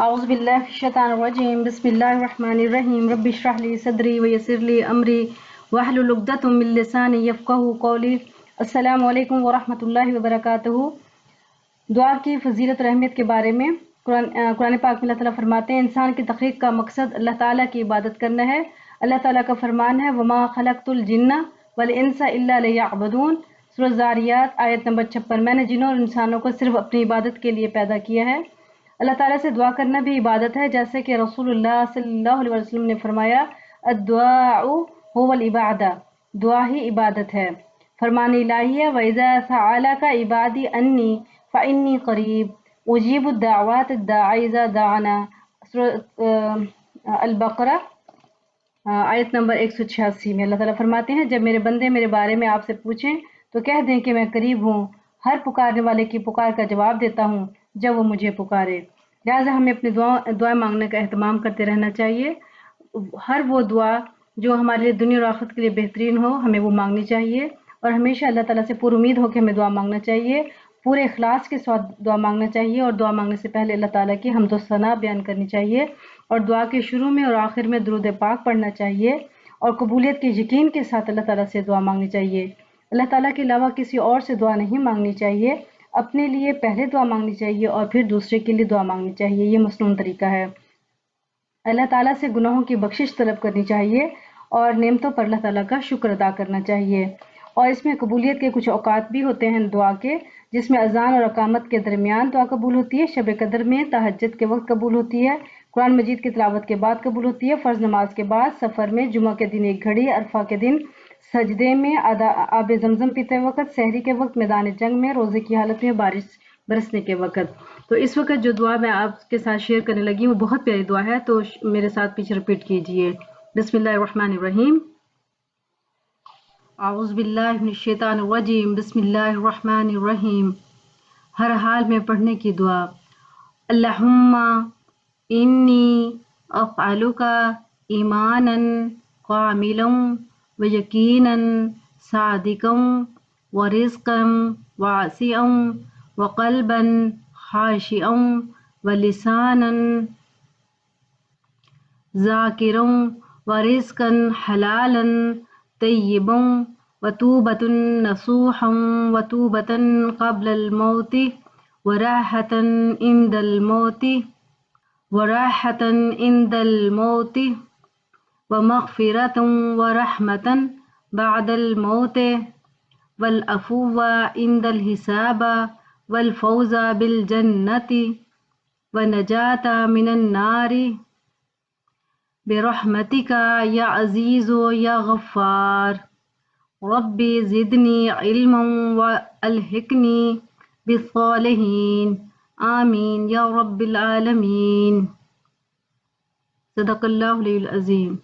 اعوذ باللہ من الشیطان الرجیم بسم اللہ الرحمن الرحیم رب اشرح لی صدری ویسر لی امری واحلل عقدۃ من لسانی یفقہوا قولی۔ السلام علیکم ورحمۃ اللہ وبرکاتہ۔ دعا کی فضیلت اور اہمیت کے بارے میں قرآن پاک میں اللہ تعالیٰ فرماتے ہیں انسان کی تخلیق کا مقصد اللہ تعالیٰ کی عبادت کرنا ہے۔ اللہ تعالیٰ کا فرمان ہے وما خلقت الجن والانس الا لیعبدون، سورۃ الذاریات آیت نمبر 56۔ میں نے جنوں اور انسانوں کو صرف اپنی عبادت کے لیے پیدا کیا ہے۔ اللہ تعالیٰ سے دعا کرنا بھی عبادت ہے، جیسے کہ رسول اللہ صلی اللہ علیہ وسلم نے فرمایا الدعاء هو العبادہ، دعا ہی عبادت ہے۔ فرمان الہی ہے وَإِذَا سَأَلَكَ عِبَادِي أَنِّي فَإِنِّي قَرِيبٌ أُجِيبُ الدَّعْوَاتَ الدَّاعِ إِذَا دَعَانِ، سورۃ البقرہ آیت نمبر 186 میں اللہ تعالیٰ فرماتے ہیں جب میرے بندے میرے بارے میں آپ سے پوچھیں تو کہہ دیں کہ میں قریب ہوں، ہر پکارنے والے کی پکار کا جواب دیتا ہوں جب وہ مجھے پکارے۔ لہٰذا ہمیں اپنی دعائیں مانگنے کا اہتمام کرتے رہنا چاہیے۔ ہر وہ دعا جو ہمارے لیے دنیا اور آخرت کے لیے بہترین ہو ہمیں وہ مانگنی چاہیے، اور ہمیشہ اللہ تعالیٰ سے پر امید ہو کے ہمیں دعا مانگنا چاہیے، پورے اخلاص کے ساتھ دعا مانگنا چاہیے، اور دعا مانگنے سے پہلے اللہ تعالیٰ کی حمد و ثنا بیان کرنی چاہیے، اور دعا کے شروع میں اور آخر میں درود پاک پڑھنا چاہیے، اور قبولیت کے یقین کے ساتھ اللہ تعالیٰ سے دعا مانگنی چاہیے۔ اللہ تعالیٰ کے علاوہ کسی اور سے دعا نہیں مانگنی چاہیے، اپنے لیے پہلے دعا مانگنی چاہیے اور پھر دوسرے کے لیے دعا مانگنی چاہیے، یہ مسنون طریقہ ہے۔ اللہ تعالیٰ سے گناہوں کی بخشش طلب کرنی چاہیے اور نعمتوں پر اللہ تعالیٰ کا شکر ادا کرنا چاہیے، اور اس میں قبولیت کے کچھ اوقات بھی ہوتے ہیں دعا کے، جس میں اذان اور اقامت کے درمیان دعا قبول ہوتی ہے، شب قدر میں، تہجد کے وقت قبول ہوتی ہے، قرآن مجید کی تلاوت کے بعد قبول ہوتی ہے، فرض نماز کے بعد، سفر میں، جمعہ کے دن ایک گھڑی، عرفہ کے دن سجدے میں، آب زمزم پیتے وقت، سحری کے وقت، میدان جنگ میں، روزے کی حالت میں، بارش برسنے کے وقت۔ تو اس وقت جو دعا میں آپ کے ساتھ شیئر کرنے لگی وہ بہت پیاری دعا ہے، تو میرے ساتھ پیچھے رپیٹ کیجئے۔ بسم اللہ الرحمن الرحیم، اعوذ باللہ من الشیطان الرجیم، بسم اللہ الرحمن الرحیم۔ ہر حال میں پڑھنے کی دعا۔ اللہم انی اسألک ایمانا کاملا ویقینا صادقا ورزقا واسعا وقلبا خاشعا ولسانا ذاکرا ورزقا حلالا طیبا وتوبة نصوحا وتوبة قبل الموت وراحة عند الموت ومغفرة ورحمة بعد الموت والعفو عند الحساب والفوز بالجنة ونجاة من النار برحمتك یا عزیز یا غفار۔ رب زدنی علما والحقنی بالصالحین، آمین یا رب العالمین۔ صدق اللہ العلی العظیم۔